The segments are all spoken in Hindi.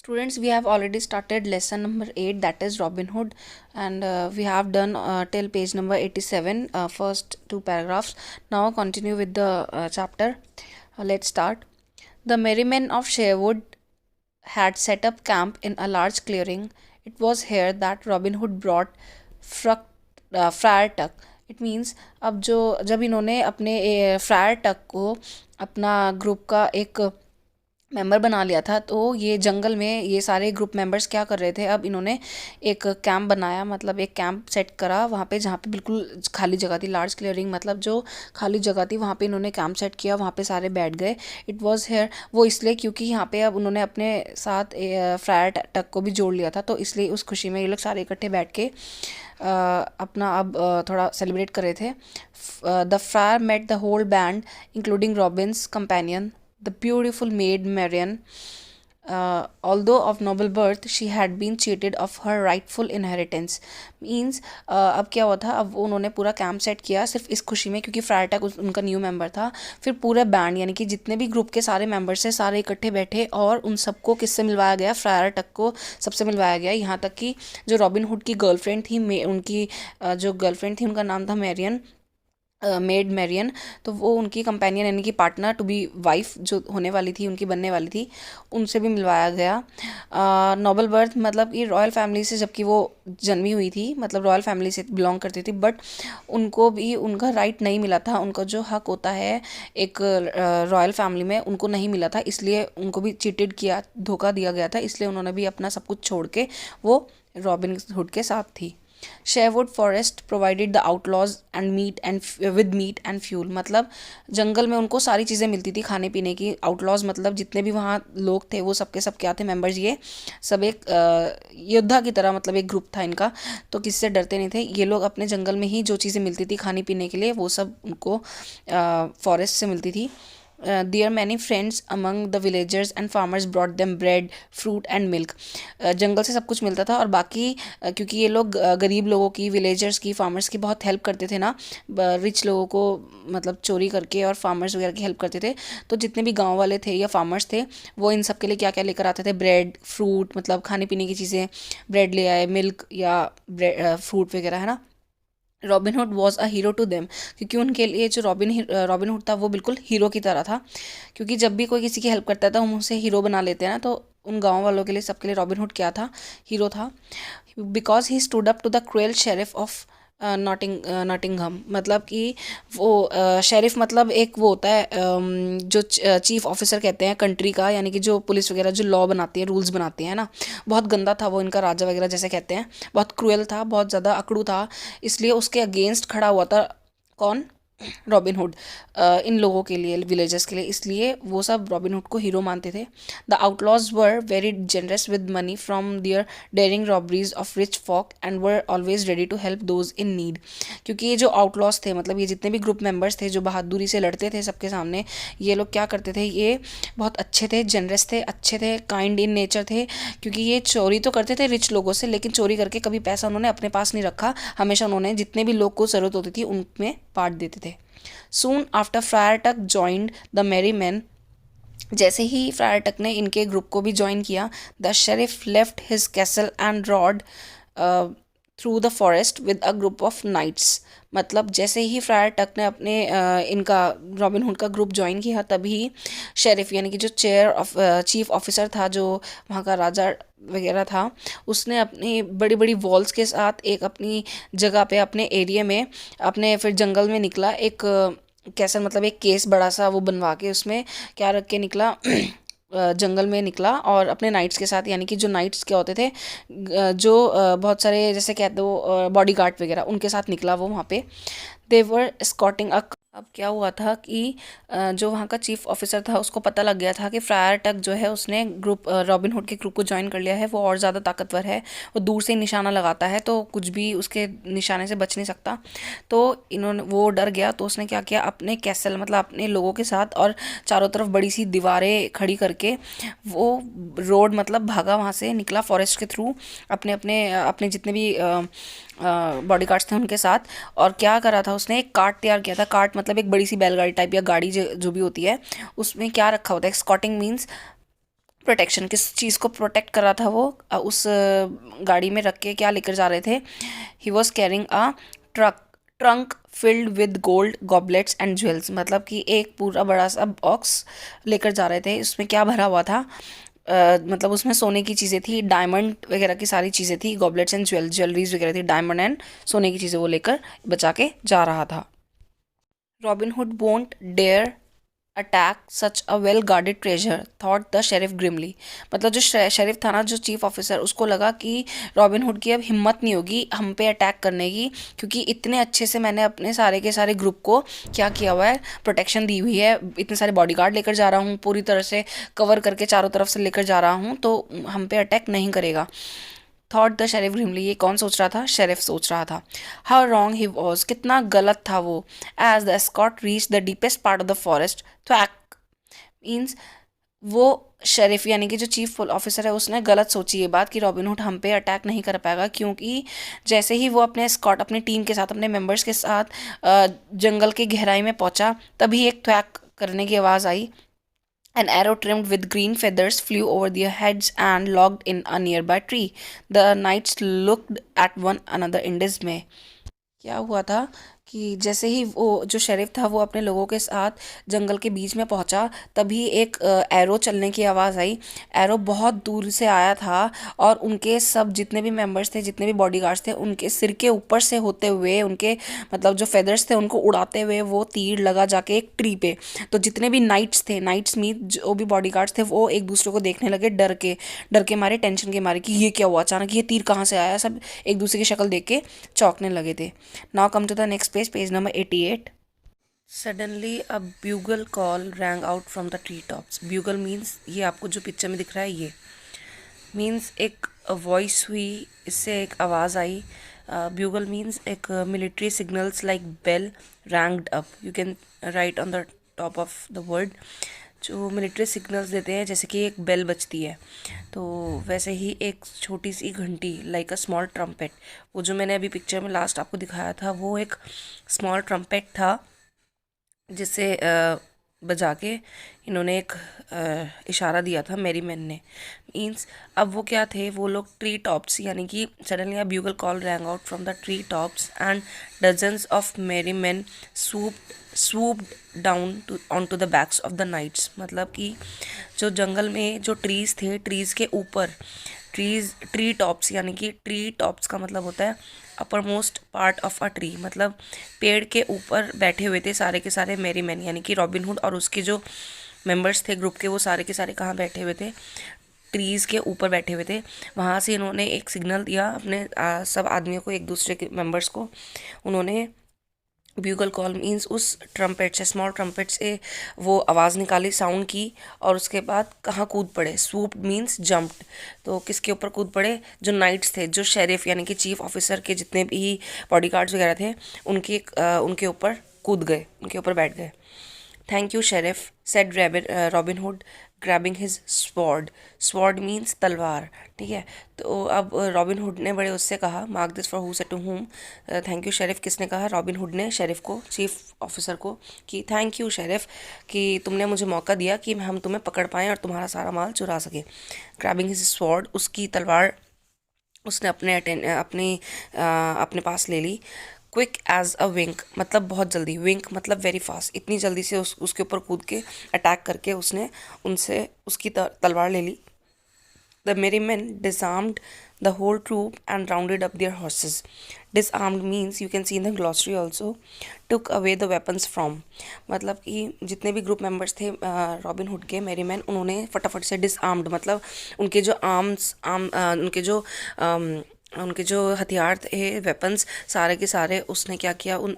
Students, we have already started lesson number 8, that is Robin Hood, and we have done till page number 87, first two paragraphs. Now continue with the chapter. Let's start. The merry men of Sherwood had set up camp in a large clearing. It was here that Robin Hood brought frock fryer टक इट मीन्स अब जो जब इन्होंने अपने फ्रायर टक को अपना ग्रुप का एक मेंबर बना लिया था, तो ये जंगल में ये सारे ग्रुप मेंबर्स क्या कर रहे थे, अब इन्होंने एक कैंप बनाया, मतलब एक कैंप सेट करा वहाँ पे जहाँ पे बिल्कुल खाली जगह थी। लार्ज क्लियरिंग मतलब जो खाली जगह थी वहाँ पे इन्होंने कैंप सेट किया, वहाँ पे सारे बैठ गए। इट वाज हेयर वो इसलिए क्योंकि यहाँ पे अब उन्होंने अपने साथ फ्रायर टक को भी जोड़ लिया था, तो इसलिए उस खुशी में ये लोग सारे इकट्ठे बैठ के अपना अब थोड़ा सेलिब्रेट कर रहे थे। The friar met the whole band including Robin's companion the beautiful maid Marian. Although of noble birth, she had been cheated of her rightful inheritance. Means अब क्या हुआ था, अब उन्होंने पूरा कैंप सेट किया सिर्फ इस खुशी में क्योंकि फ्रायटक उनका न्यू मेंबर था। फिर पूरा बैंड यानी कि जितने भी ग्रुप के सारे मेंबर्स थे सारे इकट्ठे बैठे और उन सबको किससे मिलवाया गया, फ्रायर टक को सबसे मिलवाया गया। यहाँ तक कि जो रॉबिन हुड की गर्लफ्रेंड थी, उनकी जो गर्लफ्रेंड थी उनका नाम था मैरियन, मेड मैरियन, तो वो उनकी कंपेनियन यानी कि पार्टनर टू बी वाइफ जो होने वाली थी, उनकी बनने वाली थी, उनसे भी मिलवाया गया। नोबल बर्थ मतलब कि रॉयल फैमिली से जबकि वो जन्मी हुई थी, मतलब रॉयल फैमिली से बिलोंग करती थी, बट उनको भी उनका राइट नहीं मिला था, उनका जो हक होता है एक रॉयल फैमिली में उनको नहीं मिला था, इसलिए उनको भी चीटेड किया, धोखा दिया गया था, इसलिए उन्होंने भी अपना सब कुछ छोड़ के वो रॉबिन हुड के साथ थी। Sherwood Forest provided the outlaws and meat and with meat and fuel मतलब जंगल में उनको सारी चीज़ें मिलती थी खाने पीने की। आउटलॉज मतलब जितने भी वहाँ लोग थे वो सबके सब क्या थे, मेंबर्स, ये सब एक योद्धा की तरह, मतलब एक ग्रुप था इनका, तो किसी से डरते नहीं थे ये लोग। अपने जंगल में ही जो चीज़ें मिलती थी खाने पीने के लिए वो सब उनको फॉरेस्ट से मिलती थी। There many friends among the villagers and farmers brought them bread fruit and milk. जंगल से सब कुछ मिलता था और बाकी क्योंकि ये लोग गरीब लोगों की, विलेजर्स की, फार्मर्स की बहुत हेल्प करते थे ना, रिच लोगों को मतलब चोरी करके, और फार्मर्स वगैरह की हेल्प करते थे, तो जितने भी गांव वाले थे या फार्मर्स थे वो इन सब के लिए क्या क्या लेकर आते थे, ब्रेड फ्रूट मतलब खाने पीने की चीज़ें, ब्रेड ले आए, मिल्क या फ्रूट वगैरह, है ना। Robin Hood was a hero to them क्योंकि उनके लिए जो रॉबिन हुड था वो बिल्कुल हीरो की तरह था, क्योंकि जब भी कोई किसी की हेल्प करता था हम उसे हीरो बना लेते हैं ना, तो उन गांव वालों के लिए, सबके लिए रॉबिन हुड क्या था, हीरो था। Because he stood up to the cruel sheriff of Nottingham मतलब कि वो शेरिफ मतलब एक वो होता है जो चीफ ऑफिसर कहते हैं कंट्री का, यानी कि जो पुलिस वगैरह जो लॉ बनाती है, रूल्स बनाती है ना। बहुत गंदा था वो, इनका राजा वगैरह जैसे कहते हैं, बहुत क्रूएल था, बहुत ज़्यादा अकड़ू था, इसलिए उसके अगेंस्ट खड़ा हुआ था कौन, रॉबिन हुड, इन लोगों के लिए, विलेजर्स के लिए, इसलिए वो सब रॉबिन हुड को हीरो मानते थे। The outlaws were very generous with money from their daring robberies of rich folk and were always ready to help those in need. क्योंकि ये जो आउटलॉज थे मतलब ये जितने भी ग्रुप मेंबर्स थे जो बहादुरी से लड़ते थे सबके सामने, ये लोग क्या करते थे, ये बहुत अच्छे थे, जनरस थे, अच्छे थे, काइंड इन नेचर थे, क्योंकि ये चोरी तो करते थे रिच लोगों से, लेकिन चोरी करके कभी पैसा उन्होंने अपने पास नहीं रखा, हमेशा उन्होंने जितने भी लोग को ज़रूरत होती थी उनमें बांट देते थे। Soon after फ्रायर टक joined द merry men, जैसे ही फ्रायर टक ने इनके ग्रुप को भी ज्वाइन किया, the sheriff left his castle and rode through the forest with a group of knights. मतलब जैसे ही फ्रायर टक ने अपने इनका रॉबिन हुड का ग्रुप ज्वाइन किया, तभी शेरिफ यानी कि जो चेयर ऑफ चीफ ऑफिसर था, जो वहाँ का राजा वगैरह था, उसने अपनी बड़ी बड़ी वॉल्स के साथ एक अपनी जगह पे, अपने एरिया में, अपने फिर जंगल में निकला, एक कैसल मतलब एक केस बड़ा सा वो बनवा के उसमें क्या रख के निकला, जंगल में निकला और अपने नाइट्स के साथ, यानी कि जो नाइट्स क्या होते थे, जो बहुत सारे जैसे कहते हो बॉडी गार्ड वगैरह, उनके साथ निकला वो वहाँ पे। देवर स्कॉटिंग अ, अब क्या हुआ था कि जो वहाँ का चीफ ऑफिसर था उसको पता लग गया था कि फ्रायर टक जो है उसने ग्रुप रॉबिन हुड के ग्रुप को ज्वाइन कर लिया है, वो और ज़्यादा ताकतवर है, वो दूर से ही निशाना लगाता है तो कुछ भी उसके निशाने से बच नहीं सकता। तो इन्होंने, वो डर गया तो उसने क्या किया, अपने कैसल मतलब अपने लोगों के साथ और चारों तरफ बड़ी सी दीवारें खड़ी करके वो रोड मतलब भागा, वहाँ से निकला फॉरेस्ट के थ्रू, अपने अपने अपने जितने भी बॉडी गार्ड्स थे उनके साथ। और क्या करा था उसने, एक कार्ट तैयार किया था, कार्ट मतलब एक बड़ी सी बैलगाड़ी टाइप या गाड़ी जो भी होती है, उसमें क्या रखा होता है, स्कॉटिंग मीन्स प्रोटेक्शन, किस चीज़ को प्रोटेक्ट कर रहा था वो, उस गाड़ी में रख के क्या लेकर जा रहे थे? He was carrying a trunk filled with gold goblets and jewels, मतलब कि एक पूरा बड़ा सा बॉक्स लेकर जा रहे थे। उसमें क्या भरा हुआ था? मतलब उसमें सोने की चीज़ें थी, डायमंड वगैरह की सारी चीज़ें थी, गॉबलेट्स एंड ज्वेलरीज वगैरह थी, डायमंड एंड सोने की चीज़ें वो लेकर बचा के जा रहा था। Robin Hood won't dare attack such a well guarded treasure, thought the sheriff grimly. मतलब जो शेरिफ था ना, जो चीफ ऑफिसर, उसको लगा कि रॉबिन हुड की अब हिम्मत नहीं होगी हम पे अटैक करने की, क्योंकि इतने अच्छे से मैंने अपने सारे के सारे ग्रुप को क्या किया हुआ है, प्रोटेक्शन दी हुई है, इतने सारे बॉडीगार्ड लेकर जा रहा हूँ, पूरी तरह से कवर करके चारों तरफ से लेकर जा रहा हूँ, तो हम पे अटैक नहीं करेगा। थॉट द शेरिफ ग्रिमली, ये कौन सोच रहा था? शेरिफ सोच रहा था। हाउ रॉन्ग ही वॉज, कितना गलत था वो। As the escort reach the deepest part of the forest, thwack means वो शेरिफ यानी कि जो चीफ ऑफिसर है उसने गलत सोची ये बात कि रॉबिन हुड हम पे अटैक नहीं कर पाएगा, क्योंकि जैसे ही वो अपने स्कॉट अपनी टीम के साथ, अपने मेंबर्स के साथ जंगल के गहराई में पहुंचा, तभी एक थ्वैक करने की आवाज़ आई। An arrow trimmed with green feathers flew over their heads and locked in a nearby tree. The knights looked at one another in dismay. क्या हुआ था कि जैसे ही वो जो शेरिफ था वो अपने लोगों के साथ जंगल के बीच में पहुंचा, तभी एक एरो चलने की आवाज़ आई। एरो बहुत दूर से आया था और उनके सब जितने भी मेंबर्स थे, जितने भी बॉडीगार्ड्स थे, उनके सिर के ऊपर से होते हुए, उनके मतलब जो फेदर्स थे उनको उड़ाते हुए वो तीर लगा जाके एक ट्री पे। तो जितने भी नाइट्स थे, नाइट्स मीन जो भी बॉडीगार्ड्स थे, वो एक दूसरे को देखने लगे डर के मारे, टेंशन के मारे कि ये क्या हुआ अचानक, ये तीर कहाँ से आया। सब एक दूसरे की शक्ल देख के चौंकने लगे थे। Now come to the next page, page number 88. Suddenly a bugle call rang out from the treetops. Bugle means ये आपको जो पिक्चर में दिख रहा है ये मीन्स एक वॉइस हुई, इससे एक आवाज़ आई। bugle means एक military signals like bell ranged up. You can write on the top of the word. जो मिलिट्री सिग्नल्स देते हैं, जैसे कि एक बेल बजती है, तो वैसे ही एक छोटी सी घंटी लाइक अ स्मॉल ट्रम्पेट, वो जो मैंने अभी पिक्चर में लास्ट आपको दिखाया था वो एक स्मॉल ट्रम्पेट था, जिसे बजा के इन्होंने एक इशारा दिया था मेरी मैन ने। मीन्स अब वो क्या थे, वो लोग ट्री टॉप्स, यानी कि suddenly a bugle call rang out from the tree tops and dozens of merry man swooped down on to the backs of the knights. मतलब कि जो जंगल में जो ट्रीज़ थे, ट्रीज़ के ऊपर, ट्री टॉप्स, यानी कि ट्री टॉप्स का मतलब होता है upper most part of a tree, मतलब पेड़ के ऊपर बैठे हुए थे सारे के सारे मेरी मैन, यानी कि रॉबिन हुड और उसके जो मेंबर्स थे ग्रुप के, वो सारे के सारे कहाँ बैठे हुए थे? ट्रीज़ के ऊपर बैठे हुए थे। वहाँ से इन्होंने एक सिग्नल दिया अपने सब आदमियों को, एक दूसरे के मेंबर्स को। उन्होंने ब्यूगल कॉल मीन्स उस ट्रम्पेट से, स्मॉल ट्रम्पेट से वो आवाज़ निकाली, साउंड की, और उसके बाद कहाँ कूद पड़े? Swoop means jumped. तो किसके ऊपर कूद पड़े? जो नाइट्स थे, जो शेरिफ यानी कि चीफ ऑफिसर के जितने भी बॉडीगार्ड्स वगैरह थे, उनके ऊपर कूद गए, उनके ऊपर बैठ गए। Thank you sheriff, said robin hood grabbing his sword. Sword means तलवार, ठीक है। तो अब रॉबिन हुड ने बड़े उससे कहा, mark this for who said to whom, thank you sheriff. किसने कहा? रॉबिन हुड ने शेरिफ को, चीफ ऑफिसर को, कि थैंक यू शेरिफ कि तुमने मुझे मौका दिया कि हम तुम्हें पकड़ पाएँ और तुम्हारा सारा माल चुरा सके। ग्रैबिंग हिज स्वॉर्ड, उसकी तलवार उसने अपने पास ले ली। क्विक एज अ विंक, मतलब बहुत जल्दी, विंक मतलब वेरी फास्ट, इतनी जल्दी से उसके ऊपर कूद के अटैक करके उसने उनसे उसकी तलवार ले ली। द मेरी man disarmed the whole troop and rounded up their horses. Disarmed means you can see in the glossary also, took away the weapons from, मतलब कि जितने भी ग्रुप मेंबर्स थे रॉबिन हुड के, मेरी मैन, उन्होंने फटाफट से डिसआर्म्ड, मतलब उनके जो उनके जो हथियार थे, वेपन्स, सारे के सारे उसने क्या किया, उन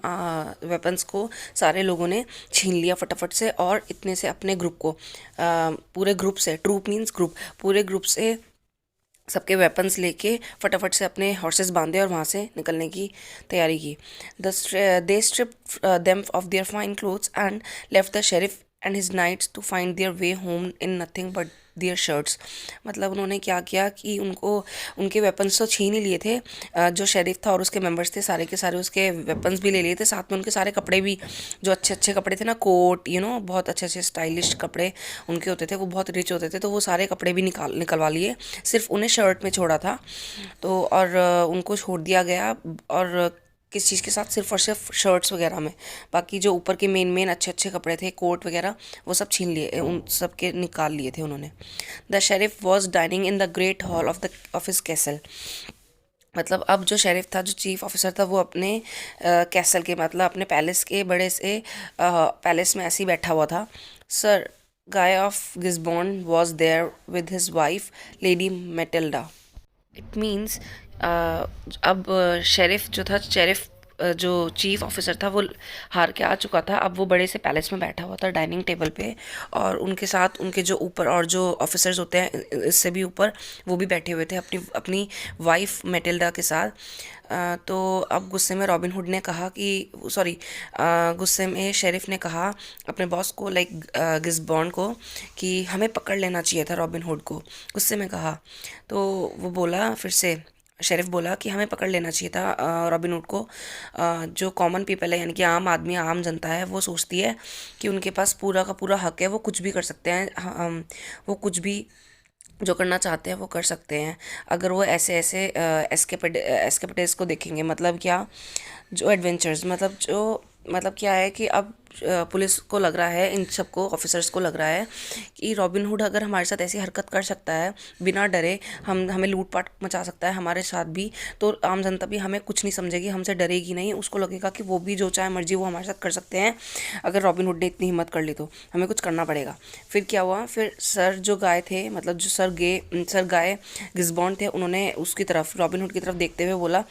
वेपन्स को सारे लोगों ने छीन लिया फटाफट से, और इतने से अपने ग्रुप को, पूरे ग्रुप से, ट्रूप मीन्स ग्रुप, पूरे ग्रुप से सबके वेपन्स लेके फटाफट से अपने हॉर्सेस बांधे और वहाँ से निकलने की तैयारी की। They strip them of their fine clothes and left the sheriff and his knights to find their way home in nothing but their shirts। मतलब उन्होंने क्या किया कि उनको उनके वेपन्स तो छीन ही लिए थे, जो शेरिफ था और उसके मेंबर्स थे सारे के सारे उसके वेपन्स भी ले लिए थे, साथ में उनके सारे कपड़े भी, जो अच्छे अच्छे कपड़े थे ना, कोट बहुत अच्छे अच्छे स्टाइलिश कपड़े उनके होते थे, वो बहुत रिच होते थे, तो वो सारे कपड़े भी निकलवा लिए, सिर्फ उन्हें शर्ट में छोड़ा था। तो और उनको छोड़ दिया गया, और किस चीज़ के साथ, सिर्फ और सिर्फ शर्ट्स वगैरह में। बाकी जो ऊपर के मेन मेन अच्छे अच्छे कपड़े थे, कोट वगैरह, वो सब छीन लिए, उन सब के निकाल लिए थे उन्होंने। The sheriff was dining in the great hall of his castle. मतलब अब जो शेरिफ था, जो चीफ ऑफिसर था, वो अपने कैसल के, मतलब अपने पैलेस के बड़े से पैलेस में ऐसे ही बैठा हुआ था। Sir Guy of Gisborne was there with his wife Lady Matilda. It means अब शेरिफ जो था, शेरिफ जो चीफ ऑफिसर था, वो हार के आ चुका था। अब वो बड़े से पैलेस में बैठा हुआ था डाइनिंग टेबल पे, और उनके साथ उनके जो ऊपर और जो ऑफिसर्स होते हैं इससे भी ऊपर, वो भी बैठे हुए थे अपनी अपनी वाइफ मेटिल्डा के साथ। तो अब गुस्से में रॉबिन हुड ने कहा कि सॉरी गुस्से में शेरिफ ने कहा अपने बॉस को, लाइक गिस्बॉर्न को, कि हमें पकड़ लेना चाहिए था रॉबिन हुड को, गुस्से में कहा। तो वो बोला, फिर से शेरिफ बोला कि हमें पकड़ लेना चाहिए था रॉबिन हुड को। जो कॉमन पीपल है, यानी कि आम आदमी, आम जनता है, वो सोचती है कि उनके पास पूरा का पूरा हक है, वो कुछ भी कर सकते हैं, वो कुछ भी जो करना चाहते हैं वो कर सकते हैं, अगर वो ऐसे ऐसे एस्केपेडेस को देखेंगे। मतलब क्या, जो एडवेंचर्स, मतलब क्या है कि अब पुलिस को लग रहा है, इन सबको ऑफिसर्स को लग रहा है कि रॉबिन हुड अगर हमारे साथ ऐसी हरकत कर सकता है बिना डरे, हमें लूटपाट मचा सकता है हमारे साथ भी, तो आम जनता भी हमें कुछ नहीं समझेगी, हमसे डरेगी नहीं, उसको लगेगा कि वो भी जो चाहे मर्जी वो हमारे साथ कर सकते हैं। अगर रॉबिन हुड ने इतनी हिम्मत कर ली तो हमें कुछ करना पड़ेगा। फिर क्या हुआ, फिर सर जो गाय थे, मतलब जो सर गाय गिस्बॉर्न थे, उन्होंने उसकी तरफ, रॉबिन हुड की तरफ देखते हुए बोला,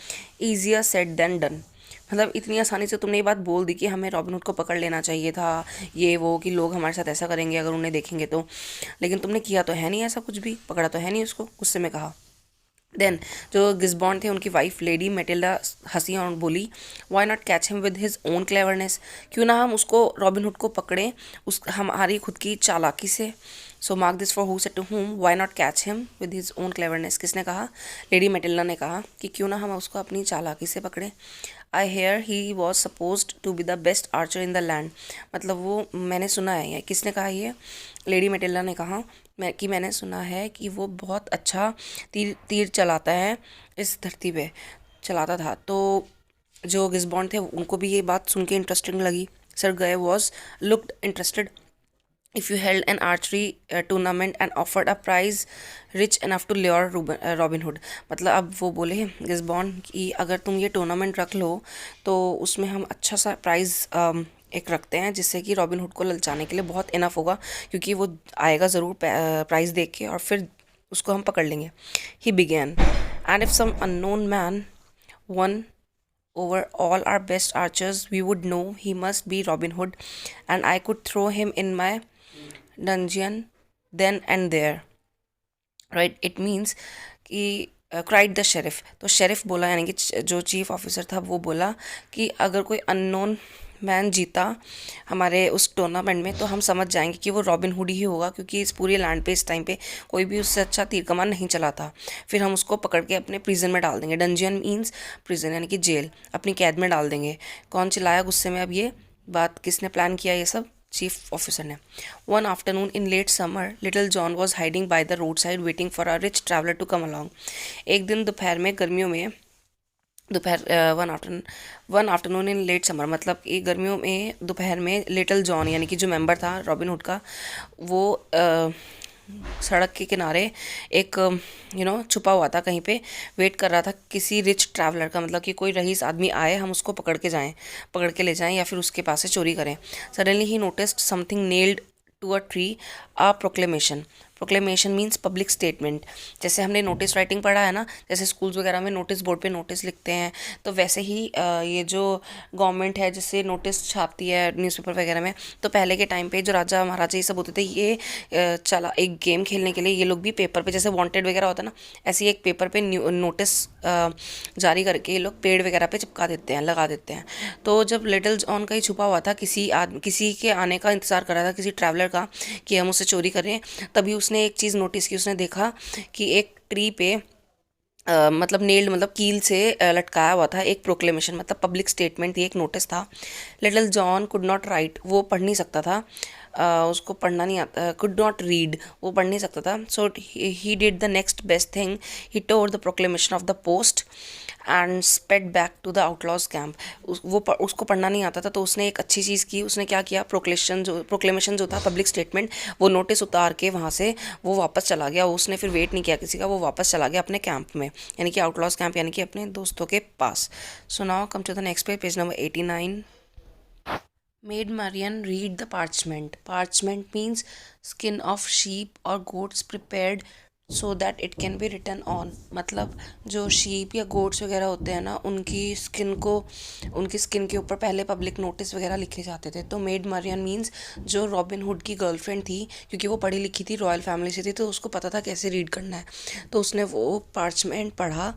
ईजियर सेड देन डन। मतलब इतनी आसानी से तुमने ये बात बोल दी कि हमें रॉबिन हुड को पकड़ लेना चाहिए था, ये वो, कि लोग हमारे साथ ऐसा करेंगे अगर उन्हें देखेंगे तो, लेकिन तुमने किया तो है नहीं ऐसा कुछ भी, पकड़ा तो है नहीं उसको, गुस्से में कहा। देन जो गिस्बॉर्न थे, उनकी वाइफ लेडी मेटिल्डा हंसी और बोली, why not catch him with his own cleverness. क्यों ना हम उसको, रॉबिन हुड को पकड़ें उस हमारी खुद की चालाकी से। So mark this for who said to whom, why not catch him with his own cleverness. किसने कहा, लेडी मेटिल्डा ने कहा कि क्यों ना हम उसको अपनी चालाकी से पकड़ें। I hear he was suppose to be the best archer in the land. मतलब वो, मैंने सुना है, किसने कहा ये, लेडी मेटिल्डा ने कहा कि मैंने सुना है कि वो बहुत अच्छा तीर तीर चलाता है, इस धरती पे चलाता था। तो जो गिस्बॉर्न थे उनको भी ये बात सुन के इंटरेस्टिंग लगी। सर गए was looked interested if you held an archery tournament and offered a prize rich enough to lure robin hood. मतलब अब वो बोले गिस्बॉर्न कि अगर तुम ये टूर्नामेंट रख लो तो उसमें हम अच्छा सा प्राइज़ एक रखते हैं, जिससे कि रॉबिन हुड को ललचाने के लिए बहुत इनफ होगा, क्योंकि वो आएगा ज़रूर प्राइज़ देख के और फिर उसको हम पकड़ लेंगे। He began, and if some unknown man won over all our best archers, we would know he must be Robin Hood, and I could throw him in my dungeon then and there, right? It means कि क्राइड द शेरिफ। तो शेरिफ बोला, यानी कि जो चीफ ऑफिसर था वो बोला कि अगर कोई अननोन मैन जीता हमारे उस टूर्नामेंट में तो हम समझ जाएंगे कि वो रॉबिन हुड ही होगा, क्योंकि इस पूरे लैंड पे इस टाइम पे कोई भी उससे अच्छा तीर कमान नहीं चला था। फिर हम उसको पकड़ के अपने प्रिजन में डाल देंगे। डंजियन मीन्स प्रिजन, यानी कि जेल, अपनी कैद में डाल देंगे। कौन चिल्लाया गुस्से में अब ये बात, किसने प्लान किया ये सब, चीफ ऑफिसर ने। One afternoon in late summer Little John was hiding by the road side waiting for a rich traveller to come along. एक दिन दोपहर में, गर्मियों में, one afternoon in late summer, मतलब कि गर्मियों में दोपहर में, लिटिल जॉन यानी कि जो मेंबर था रॉबिन हुड का, वो सड़क के किनारे एक छुपा हुआ था कहीं पे, वेट कर रहा था किसी रिच ट्रैवलर का, मतलब कि कोई रईस आदमी आए, हम उसको पकड़ के ले जाएं या फिर उसके पास से चोरी करें। Suddenly he noticed something nailed to a tree, a proclamation. Proclamation means public statement. जैसे हमने नोटिस राइटिंग पढ़ा है ना, जैसे स्कूल्स वगैरह में नोटिस बोर्ड पे नोटिस लिखते हैं, तो वैसे ही ये जो गवर्नमेंट है जैसे नोटिस छापती है न्यूज़पेपर वगैरह में, तो पहले के टाइम पे जो राजा महाराजा ये सब होते थे, ये चला एक गेम खेलने के लिए ये लोग भी पेपर पे, जैसे वांटेड वगैरह होता है ना, ऐसे ही एक पेपर पे नोटिस जारी करके ये लोग पेड़ वगैरह पे चिपका देते हैं, लगा देते हैं। तो जब लिटिल जॉन का ही छुपा हुआ था, किसी के आने का इंतज़ार कर रहा था, किसी ट्रैवलर का, कि हम उससे चोरी करें, तभी उसने एक चीज़ नोटिस की। उसने देखा कि एक ट्री पे मतलब नेल्ड मतलब कील से लटकाया हुआ था एक प्रोक्लेमेशन, मतलब पब्लिक स्टेटमेंट थी, एक नोटिस था। Little John could not right, वो पढ़ नहीं सकता था, उसको पढ़ना नहीं आता, कुड नॉट रीड, वो पढ़ नहीं सकता था। So he did the next best thing, he tore the proclamation of the post and sped back to the outlaws camp. उसको पढ़ना नहीं आता था, तो उसने एक अच्छी चीज़ की। उसने क्या किया, प्रोक्लेमेशन जो था पब्लिक स्टेटमेंट, वो नोटिस उतार के वहाँ से वो वापस चला गया। उसने फिर वेट नहीं किया किसी का, वो वापस चला गया अपने कैंप में, यानी कि आउटलॉज कैंप, यानी कि अपने दोस्तों के पास। So now come to the next page, page number 89। Made Marian read the parchment. Parchment means skin of sheep or goats prepared so that it can be written on. मतलब जो शीप या गोट्स वगैरह होते हैं ना, उनकी स्किन के ऊपर पहले पब्लिक नोटिस वगैरह लिखे जाते थे। तो मेड मरियन मीन्स जो रॉबिन हुड की गर्लफ्रेंड थी, क्योंकि वो पढ़ी लिखी थी, रॉयल फैमिली से थी, तो उसको पता था कैसे रीड करना है। तो उसने वो पार्चमेंट पढ़ा।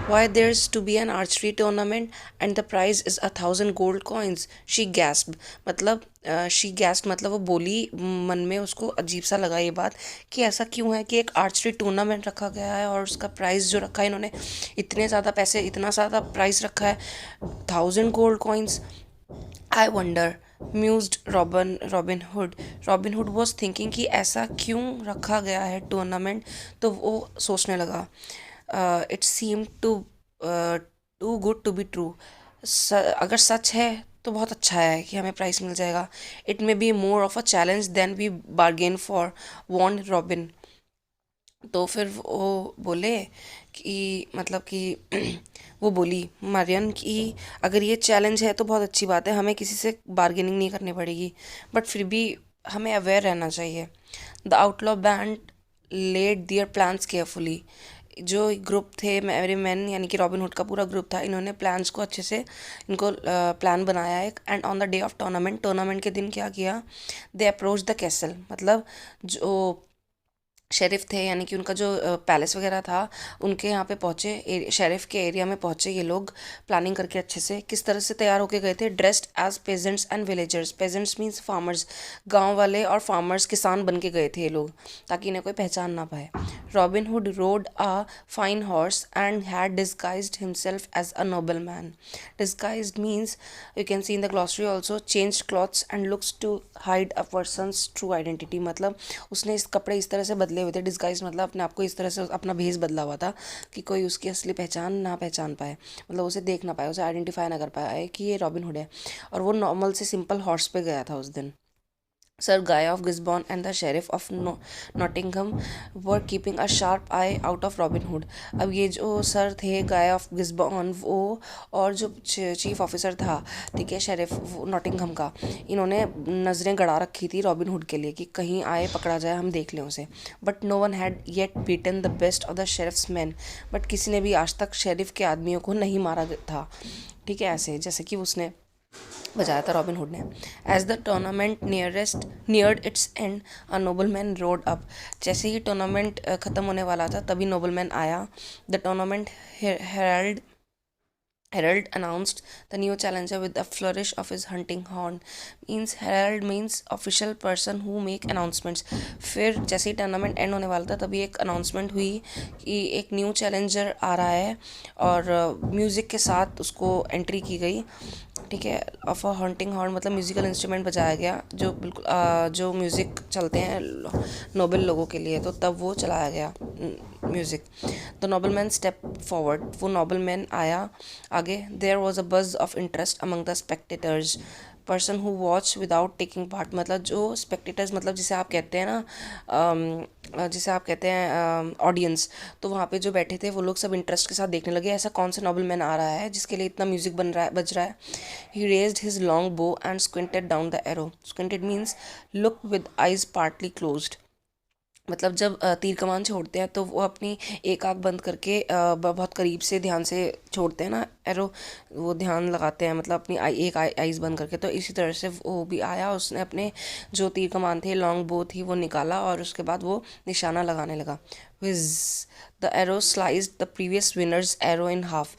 Why there is to be an archery tournament and the prize is 1,000 gold coins, she gasped. मतलब शी गैस्प्ड मतलब वो बोली, मन में उसको अजीब सा लगा ये बात, कि ऐसा क्यों है कि एक आर्चरी टूर्नामेंट रखा गया है और उसका प्राइस जो रखा है इन्होंने, इतने ज़्यादा पैसे, इतना ज़्यादा प्राइस रखा है, 1,000 gold coins. I wonder mused Robin Hood. Robin Hood was thinking कि ऐसा क्यों रखा गया है टूर्नामेंट। तो वो सोचने लगा, it seem too good to be true. अगर सच है तो बहुत अच्छा है कि हमें प्राइस मिल जाएगा। It may be more of a challenge than we bargain for, वॉन रॉबिन। तो फिर वो बोले कि मतलब कि वो बोली मरियन कि अगर ये चैलेंज है तो बहुत अच्छी बात है, हमें किसी से बार्गेनिंग नहीं करनी पड़ेगी, बट फिर भी हमें अवेयर रहना चाहिए। The outlaw band laid their plans carefully. जो ग्रुप थे मेरे मैन, यानी कि रॉबिन हुड का पूरा ग्रुप था, इन्होंने प्लान्स को अच्छे से, इनको प्लान बनाया है। And on the day of tournament के दिन क्या किया, दे अप्रोच द कैसल, मतलब जो शेरिफ थे, यानी कि उनका जो पैलेस वगैरह था, उनके यहाँ पे पहुँचे, शेरिफ के एरिया में पहुँचे ये लोग, प्लानिंग करके अच्छे से। किस तरह से तैयार होके गए थे, dressed as peasants and villagers. Peasants means farmers, गांव वाले, और फार्मर्स किसान बन के गए थे ये लोग, ताकि इन्हें कोई पहचान ना पाए। Robin Hood rode a fine horse and had disguised himself as a noble man. Disguised means, you can see in the glossary also, change clothes and looks to hide a person's true identity. मतलब उसने इस कपड़े इस तरह से बदले हुए थे, डिस्गाइज मतलब अपने आप को इस तरह से, अपना भेस बदला हुआ था कि कोई उसकी असली पहचान ना पहचान पाए, मतलब उसे देख ना पाए, उसे आइडेंटिफाई ना कर पाए कि ये रॉबिन हुड है। और वो नॉर्मल से सिंपल हॉर्स पे गया था उस दिन। Sir Guy of Gisborne and the Sheriff of Nottingham were keeping a sharp eye out of Robin Hood. अब ये जो सर थे गाय ऑफ गिस्बॉर्न, वो और जो चीफ ऑफिसर था, ठीक है, शेरिफ नॉटिंघम का, इन्होंने नज़रें गड़ा रखी थी रॉबिन हुड के लिए कि कहीं आए पकड़ा जाए, हम देख लें उसे। But no one had yet beaten the best of the sheriff's man. But किसी ने भी आज तक शेरिफ के आदमियों को नहीं मारा था, ठीक है, ऐसे जैसे कि उसने बजाया था रॉबिन हुड ने। As the tournament neared its end a nobleman rode up. जैसे ही टूर्नामेंट ख़त्म होने वाला था, तभी नोबलमैन आया। The tournament Herald announced the new challenger with a flourish of his hunting horn. Means herald means official person who make announcements. फिर जैसे ही टूर्नामेंट एंड होने वाला था, तभी एक अनाउंसमेंट हुई कि एक न्यू चैलेंजर आ रहा है, और म्यूज़िक के साथ उसको एंट्री की गई, ठीक है। ऑफ अ हंटिंग हॉर्न मतलब म्यूज़िकल इंस्ट्रूमेंट बजाया गया, जो बिल्कुल जो म्यूज़िक चलते हैं नोबल लोगों के लिए, तो तब वो चलाया गया music. The noble man step forward, वो नोबल मैन आया आगे। देयर वॉज अ बज of interest among the spectators, person who watch without taking part. मतलब जो स्पेक्टेटर्स, मतलब जिसे आप कहते हैं ना, जिसे आप कहते हैं ऑडियंस, तो वहाँ पे जो बैठे थे वो लोग सब इंटरेस्ट के साथ देखने लगे, ऐसा कौन सा नोबल मैन आ रहा है जिसके लिए इतना म्यूजिक बज रहा है। He raised his long bow and squinted down the arrow. Squinted means look with eyes partly closed. मतलब जब तीर कमान छोड़ते हैं तो वो अपनी एक आंख बंद करके बहुत करीब से ध्यान से छोड़ते हैं ना एरो, वो ध्यान लगाते हैं मतलब अपनी एक आईज बंद करके। तो इसी तरह से वो भी आया, उसने अपने जो तीर कमान थे, लॉन्ग बो थी, वो निकाला और उसके बाद वो निशाना लगाने लगा। Which the arrow sliced the previous winner's arrow in half.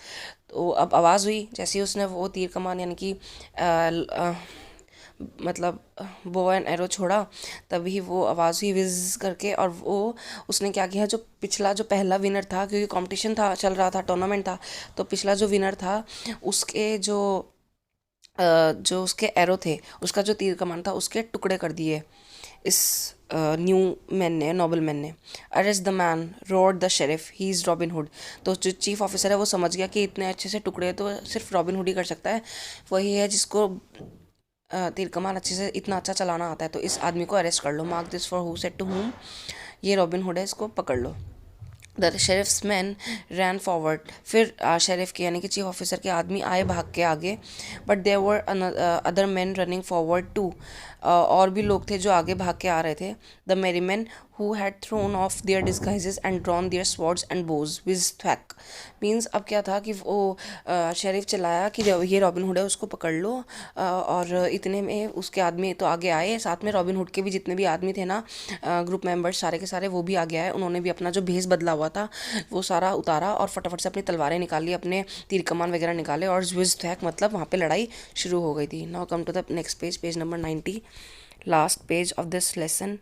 तो अब आवाज़ हुई जैसे ही उसने वो तीर कमान यानी कि मतलब बो एंड एरो छोड़ा, तभी वो आवाज़ हुई विज करके। और वो उसने क्या किया, जो पिछला जो पहला विनर था, क्योंकि कंपटीशन था, चल रहा था, टूर्नामेंट था, तो पिछला जो विनर था उसके जो उसके एरो थे, उसका जो तीर कमान था, उसके टुकड़े कर दिए इस न्यू मैन ने, नोबल मैन ने। Arrest the main road the sheriff, he is robin hood. तो जो चीफ ऑफिसर है वो समझ गया कि इतने अच्छे से टुकड़े तो सिर्फ रॉबिन हुड ही कर सकता है, वही है जिसको तीर कमान अच्छे से इतना अच्छा चलाना आता है। तो इस आदमी को अरेस्ट कर लो, mark this for who said to whom, ये रॉबिन हुड है, इसको पकड़ लो। The sheriff's man ran forward, फिर शेरिफ के यानी कि चीफ ऑफिसर के आदमी आए भाग के आगे। But there were other men running forward too, और भी लोग थे जो आगे भाग के आ रहे थे। द मेरी man who had thrown off their disguises and drawn their swords and bows with thwack। Means अब क्या था कि वो शेरिफ चिल्लाया कि ये रॉबिन हुड है, उसको पकड़ लो। और इतने में उसके आदमी तो आगे आए, साथ में रॉबिन हुड के भी जितने भी आदमी थे ना, ग्रुप मेंबर्स सारे के सारे, वो भी आगे आए। उन्होंने भी अपना जो भेष बदला हुआ था वो सारा उतारा और फटाफट से अपनी तलवारें निकाली, अपने तीर कमान वगैरह निकाले, और विज थैक मतलब वहाँ पे लड़ाई शुरू हो गई थी। Now come to the next page, page number 90, last page of this lesson.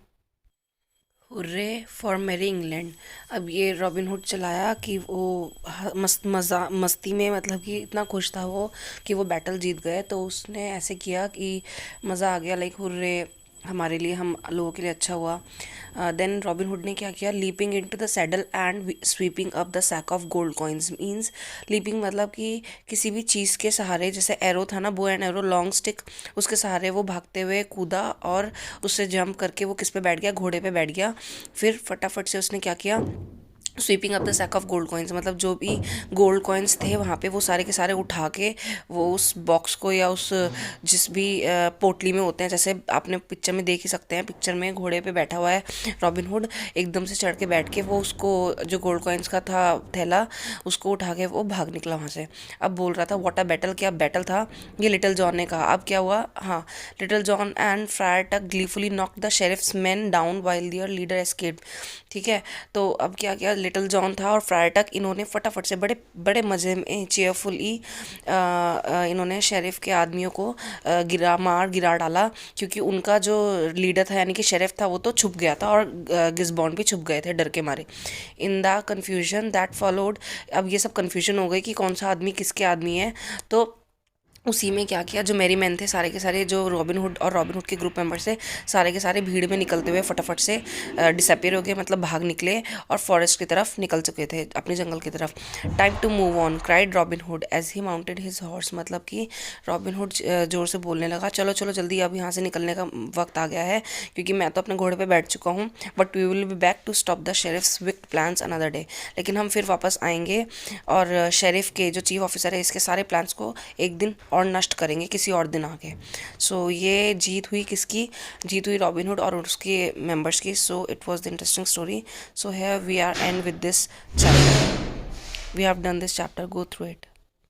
Hurray for merry England. अब ये रॉबिन हुड चलाया कि वो मस्ती में, मतलब कि इतना खुश था वो कि वो बैटल जीत गए, तो उसने ऐसे किया कि मज़ा आ गया, लाइक हुर्रे हमारे लिए, हम लोगों के लिए अच्छा हुआ। देन रॉबिन हुड ने क्या किया, leaping into the saddle and sweeping up the sack of gold coins. Means leaping मतलब कि किसी भी चीज़ के सहारे, जैसे एरो था ना, bow and arrow, long stick, उसके सहारे वो भागते हुए कूदा और उससे जंप करके वो किस पे बैठ गया, घोड़े पे बैठ गया। फिर फटाफट से उसने क्या किया, sweeping up the sack of gold coins, मतलब जो भी गोल्ड कॉइन्स थे वहाँ पे वो सारे के सारे उठा के वो उस बॉक्स को या उस जिस भी पोटली में होते हैं, जैसे आपने पिक्चर में देख ही सकते हैं, पिक्चर में घोड़े पे बैठा हुआ है रॉबिन हुड, एकदम से चढ़ के बैठ के वो उसको जो गोल्ड कॉइन्स का था थैला, उसको उठा के वो भाग निकला वहाँ से। अब बोल रहा था व्हाट अ बैटल, क्या बैटल था ये, लिटिल जॉन ने कहा। अब क्या हुआ, हाँ, Little John and Friar Tuck gleefully knock the sheriff's man down while their leader escaped. ठीक है, तो अब क्या किया, लिटिल जॉन था और फ्रायर टक, इन्होंने फटाफट से बड़े बड़े मज़े में चेयरफुली इन्होंने शेरिफ के आदमियों को गिरा डाला, क्योंकि उनका जो लीडर था यानी कि शेरिफ था वो तो छुप गया था और गिस्बॉन्ड भी छुप गए थे डर के मारे। In the confusion that followed, अब ये सब कन्फ्यूजन हो गई कि कौन सा आदमी किसके आदमी है। तो उसी में क्या किया, जो मेरी मैन थे सारे के सारे, जो रॉबिन हुड और रॉबिन हुड के ग्रुप मेंबर से, सारे के सारे भीड़ में निकलते हुए फटाफट से डिसअपियर हो गए, मतलब भाग निकले और फॉरेस्ट की तरफ निकल चुके थे, अपने जंगल की तरफ। Time to move on cried Robin Hood as he mounted his horse, मतलब कि रॉबिन हुड जोर से बोलने लगा, चलो चलो जल्दी, अब यहाँ से निकलने का वक्त आ गया है, क्योंकि मैं तो अपने घोड़े पर बैठ चुका हूँ। But we will be back to stop the sheriff's wicked plans another day, लेकिन हम फिर वापस आएंगे और शेरिफ के जो चीफ ऑफिसर है इसके सारे प्लान्स को एक दिन और नष्ट करेंगे किसी और दिन आके। सो ये जीत हुई किसकी, जीत हुई रॉबिन हुड और उसके मेंबर्स की। So it was the interesting story. So here we are end with this chapter, we have done this chapter, go through it.